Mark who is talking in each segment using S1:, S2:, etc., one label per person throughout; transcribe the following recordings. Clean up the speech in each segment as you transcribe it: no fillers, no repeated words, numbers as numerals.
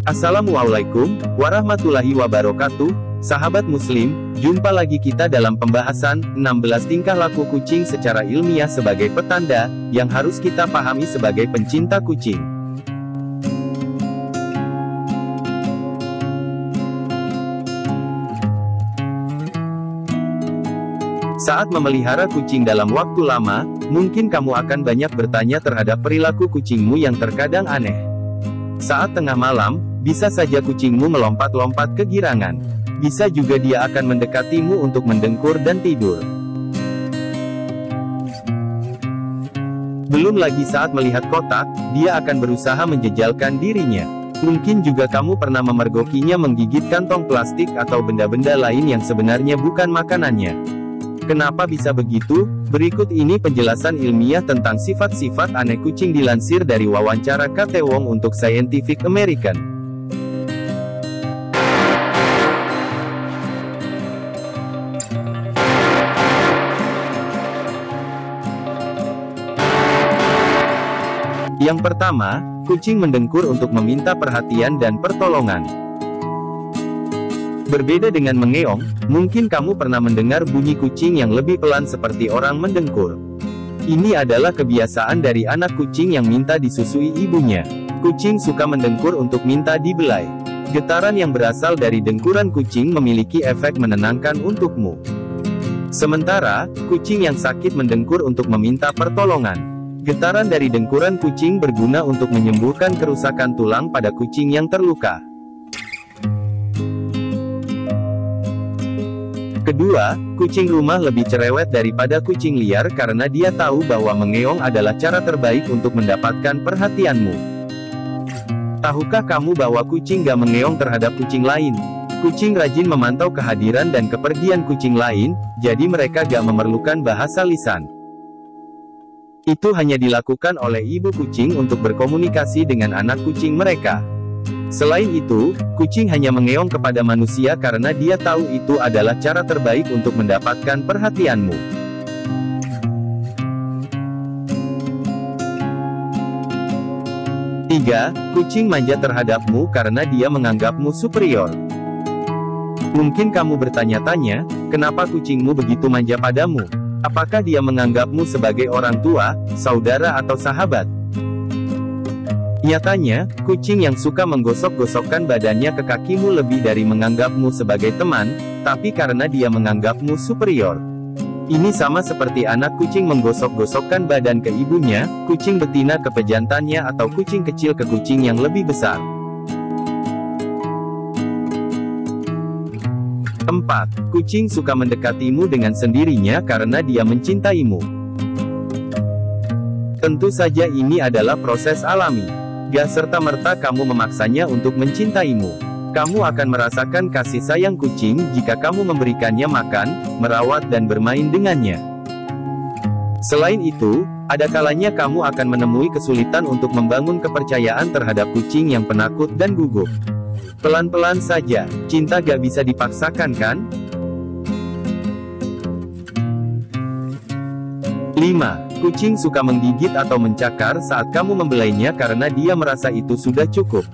S1: Assalamualaikum warahmatullahi wabarakatuh, sahabat muslim, jumpa lagi kita dalam pembahasan 16 tingkah laku kucing secara ilmiah sebagai petanda, yang harus kita pahami sebagai pencinta kucing. Saat memelihara kucing dalam waktu lama, mungkin kamu akan banyak bertanya terhadap perilaku kucingmu yang terkadang aneh. Saat tengah malam, bisa saja kucingmu melompat-lompat kegirangan. Bisa juga dia akan mendekatimu untuk mendengkur dan tidur. Belum lagi saat melihat kotak, dia akan berusaha menjejalkan dirinya. Mungkin juga kamu pernah memergokinya menggigit kantong plastik atau benda-benda lain yang sebenarnya bukan makanannya. Kenapa bisa begitu? Berikut ini penjelasan ilmiah tentang sifat-sifat aneh kucing dilansir dari wawancara Kate Wong untuk Scientific American. Yang pertama, kucing mendengkur untuk meminta perhatian dan pertolongan. Berbeda dengan mengeong, mungkin kamu pernah mendengar bunyi kucing yang lebih pelan seperti orang mendengkur. Ini adalah kebiasaan dari anak kucing yang minta disusui ibunya. Kucing suka mendengkur untuk minta dibelai. Getaran yang berasal dari dengkuran kucing memiliki efek menenangkan untukmu. Sementara, kucing yang sakit mendengkur untuk meminta pertolongan. Getaran dari dengkuran kucing berguna untuk menyembuhkan kerusakan tulang pada kucing yang terluka. Kedua, kucing rumah lebih cerewet daripada kucing liar karena dia tahu bahwa mengeong adalah cara terbaik untuk mendapatkan perhatianmu. Tahukah kamu bahwa kucing gak mengeong terhadap kucing lain? Kucing rajin memantau kehadiran dan kepergian kucing lain, jadi mereka gak memerlukan bahasa lisan. Itu hanya dilakukan oleh ibu kucing untuk berkomunikasi dengan anak kucing mereka. Selain itu, kucing hanya mengeong kepada manusia karena dia tahu itu adalah cara terbaik untuk mendapatkan perhatianmu. Tiga, kucing manja terhadapmu karena dia menganggapmu superior. Mungkin kamu bertanya-tanya, kenapa kucingmu begitu manja padamu? Apakah dia menganggapmu sebagai orang tua, saudara atau sahabat? Nyatanya, kucing yang suka menggosok-gosokkan badannya ke kakimu lebih dari menganggapmu sebagai teman, tapi karena dia menganggapmu superior. Ini sama seperti anak kucing menggosok-gosokkan badan ke ibunya, kucing betina ke pejantannya atau kucing kecil ke kucing yang lebih besar. 4. Kucing suka mendekatimu dengan sendirinya karena dia mencintaimu. Tentu saja ini adalah proses alami. Gak serta-merta kamu memaksanya untuk mencintaimu. Kamu akan merasakan kasih sayang kucing jika kamu memberikannya makan, merawat dan bermain dengannya. Selain itu, ada kalanya kamu akan menemui kesulitan untuk membangun kepercayaan terhadap kucing yang penakut dan gugup. Pelan-pelan saja, cinta gak bisa dipaksakan kan? 5. Kucing suka menggigit atau mencakar saat kamu membelainya karena dia merasa itu sudah cukup.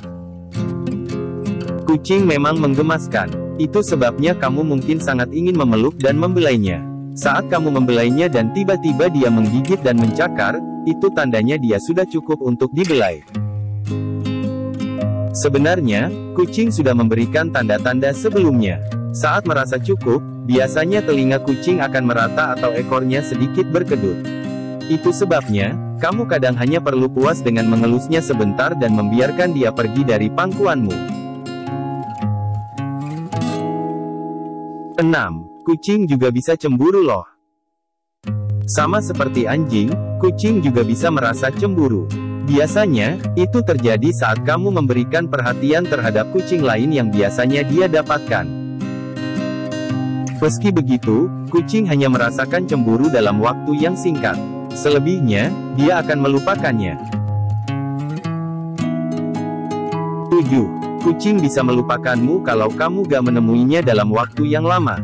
S1: Kucing memang menggemaskan. Itu sebabnya kamu mungkin sangat ingin memeluk dan membelainya. Saat kamu membelainya dan tiba-tiba dia menggigit dan mencakar, itu tandanya dia sudah cukup untuk dibelai. Sebenarnya, kucing sudah memberikan tanda-tanda sebelumnya. Saat merasa cukup, biasanya telinga kucing akan merata atau ekornya sedikit berkedut. Itu sebabnya, kamu kadang hanya perlu puas dengan mengelusnya sebentar dan membiarkan dia pergi dari pangkuanmu. 6. Kucing juga bisa cemburu loh. Sama seperti anjing, kucing juga bisa merasa cemburu. Biasanya, itu terjadi saat kamu memberikan perhatian terhadap kucing lain yang biasanya dia dapatkan. Meski begitu, kucing hanya merasakan cemburu dalam waktu yang singkat. Selebihnya, dia akan melupakannya. 7. Kucing bisa melupakanmu kalau kamu gak menemuinya dalam waktu yang lama.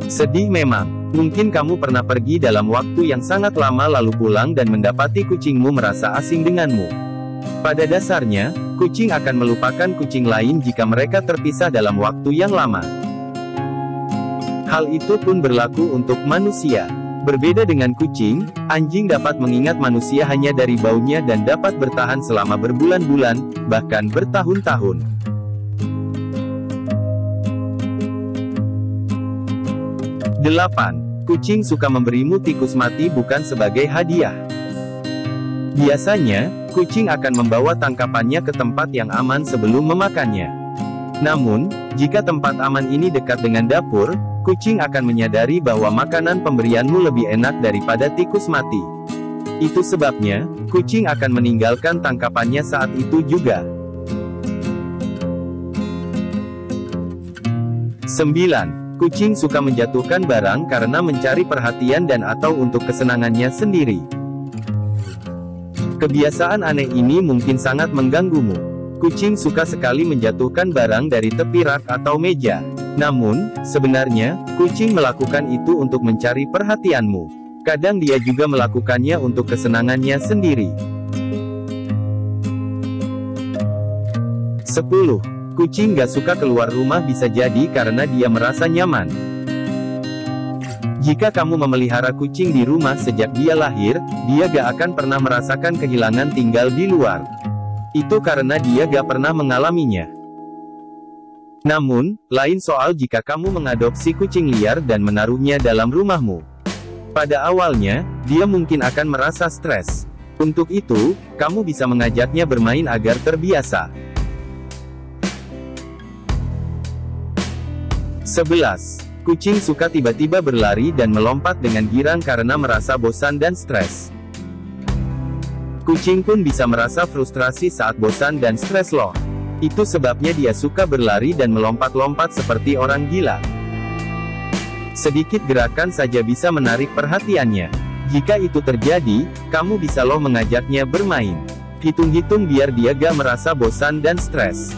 S1: Sedih memang. Mungkin kamu pernah pergi dalam waktu yang sangat lama lalu pulang dan mendapati kucingmu merasa asing denganmu. Pada dasarnya, kucing akan melupakan kucing lain jika mereka terpisah dalam waktu yang lama. Hal itu pun berlaku untuk manusia. Berbeda dengan kucing, anjing dapat mengingat manusia hanya dari baunya dan dapat bertahan selama berbulan-bulan, bahkan bertahun-tahun. 8. Kucing suka memberimu tikus mati bukan sebagai hadiah. Biasanya, kucing akan membawa tangkapannya ke tempat yang aman sebelum memakannya. Namun, jika tempat aman ini dekat dengan dapur, kucing akan menyadari bahwa makanan pemberianmu lebih enak daripada tikus mati. Itu sebabnya, kucing akan meninggalkan tangkapannya saat itu juga. 9. Kucing suka menjatuhkan barang karena mencari perhatian dan atau untuk kesenangannya sendiri. Kebiasaan aneh ini mungkin sangat mengganggumu. Kucing suka sekali menjatuhkan barang dari tepi rak atau meja. Namun, sebenarnya, kucing melakukan itu untuk mencari perhatianmu. Kadang dia juga melakukannya untuk kesenangannya sendiri. 10. Kucing gak suka keluar rumah bisa jadi karena dia merasa nyaman. Jika kamu memelihara kucing di rumah sejak dia lahir, dia gak akan pernah merasakan kehilangan tinggal di luar. Itu karena dia gak pernah mengalaminya. Namun, lain soal jika kamu mengadopsi kucing liar dan menaruhnya dalam rumahmu. Pada awalnya, dia mungkin akan merasa stres. Untuk itu, kamu bisa mengajaknya bermain agar terbiasa. 11. Kucing suka tiba-tiba berlari dan melompat dengan girang karena merasa bosan dan stres. Kucing pun bisa merasa frustrasi saat bosan dan stres loh. Itu sebabnya dia suka berlari dan melompat-lompat seperti orang gila. Sedikit gerakan saja bisa menarik perhatiannya. Jika itu terjadi, kamu bisa loh mengajaknya bermain. Hitung-hitung biar dia gak merasa bosan dan stres.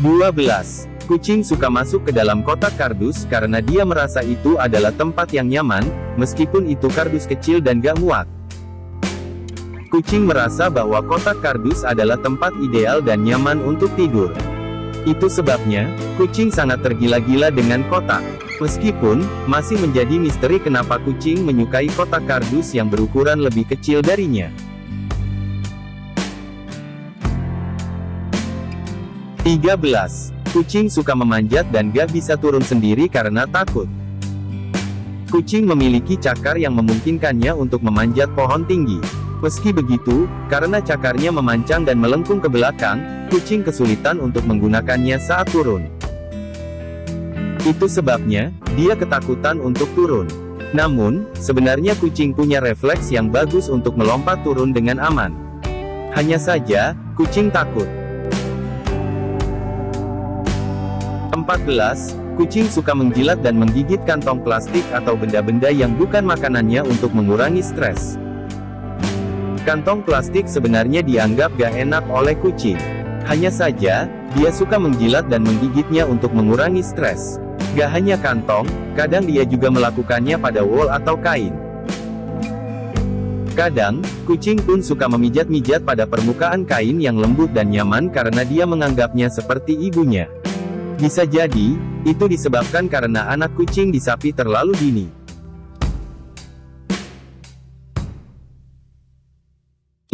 S1: 12. Kucing suka masuk ke dalam kotak kardus karena dia merasa itu adalah tempat yang nyaman, meskipun itu kardus kecil dan gak muat. Kucing merasa bahwa kotak kardus adalah tempat ideal dan nyaman untuk tidur. Itu sebabnya, kucing sangat tergila-gila dengan kotak. Meskipun, masih menjadi misteri kenapa kucing menyukai kotak kardus yang berukuran lebih kecil darinya. 13. Kucing suka memanjat dan gak bisa turun sendiri karena takut. Kucing memiliki cakar yang memungkinkannya untuk memanjat pohon tinggi. Meski begitu, karena cakarnya memancang dan melengkung ke belakang, kucing kesulitan untuk menggunakannya saat turun. Itu sebabnya, dia ketakutan untuk turun. Namun, sebenarnya kucing punya refleks yang bagus untuk melompat turun dengan aman. Hanya saja, kucing takut. 14. Kucing suka menjilat dan menggigit kantong plastik atau benda-benda yang bukan makanannya untuk mengurangi stres. Kantong plastik sebenarnya dianggap gak enak oleh kucing. Hanya saja, dia suka menjilat dan menggigitnya untuk mengurangi stres. Gak hanya kantong, kadang dia juga melakukannya pada wol atau kain. Kadang, kucing pun suka memijat-mijat pada permukaan kain yang lembut dan nyaman karena dia menganggapnya seperti ibunya. Bisa jadi, itu disebabkan karena anak kucing disapi terlalu dini.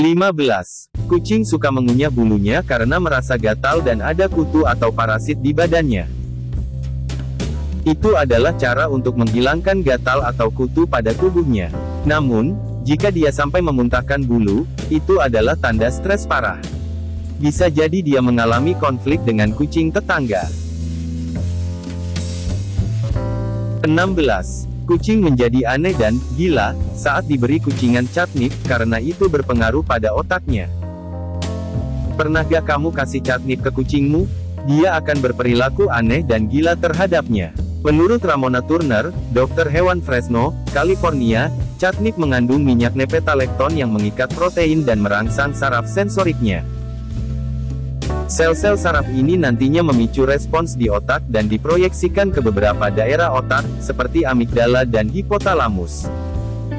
S1: 15. Kucing suka mengunyah bulunya karena merasa gatal dan ada kutu atau parasit di badannya. Itu adalah cara untuk menghilangkan gatal atau kutu pada tubuhnya. Namun, jika dia sampai memuntahkan bulu, itu adalah tanda stres parah. Bisa jadi dia mengalami konflik dengan kucing tetangga. 16. Kucing menjadi aneh dan gila saat diberi kucingan catnip karena itu berpengaruh pada otaknya. Pernah gak kamu kasih catnip ke kucingmu? Dia akan berperilaku aneh dan gila terhadapnya. Menurut Ramona Turner, dokter hewan Fresno, California, catnip mengandung minyak nepetalekton yang mengikat protein dan merangsang saraf sensoriknya. Sel-sel saraf ini nantinya memicu respons di otak dan diproyeksikan ke beberapa daerah otak, seperti amigdala dan hipotalamus.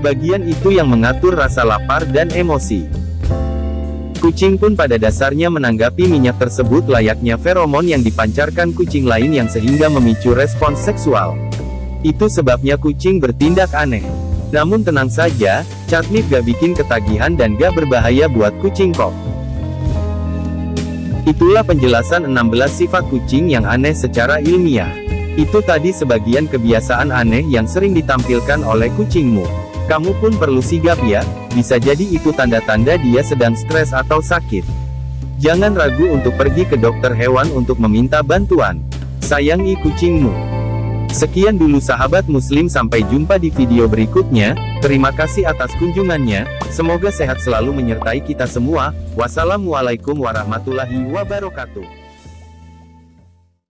S1: Bagian itu yang mengatur rasa lapar dan emosi. Kucing pun pada dasarnya menanggapi minyak tersebut layaknya feromon yang dipancarkan kucing lain yang sehingga memicu respons seksual. Itu sebabnya kucing bertindak aneh. Namun tenang saja, catnip gak bikin ketagihan dan gak berbahaya buat kucing kok. Itulah penjelasan 16 sifat kucing yang aneh secara ilmiah. Itu tadi sebagian kebiasaan aneh yang sering ditampilkan oleh kucingmu. Kamu pun perlu sigap ya, bisa jadi itu tanda-tanda dia sedang stres atau sakit. Jangan ragu untuk pergi ke dokter hewan untuk meminta bantuan. Sayangi kucingmu. Sekian dulu sahabat muslim, sampai jumpa di video berikutnya. Terima kasih atas kunjungannya, semoga sehat selalu menyertai kita semua. Wassalamualaikum warahmatullahi wabarakatuh.